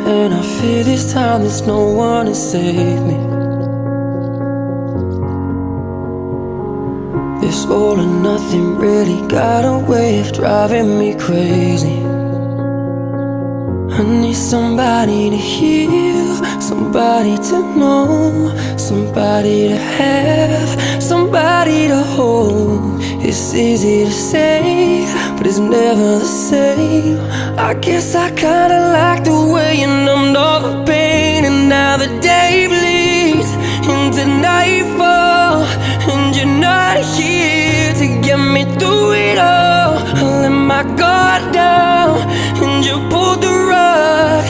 And I fear this time there's no one to save me. This all or nothing really got a way of driving me crazy. I need somebody to heal, somebody to know, somebody to have, somebody to hold. It's easy to say, but it's never the same. I guess I kinda like the way you numbed all the pain. And now the day bleeds into nightfall, and you're not here to get me through it all. I let my guard down, and you pulled the rug.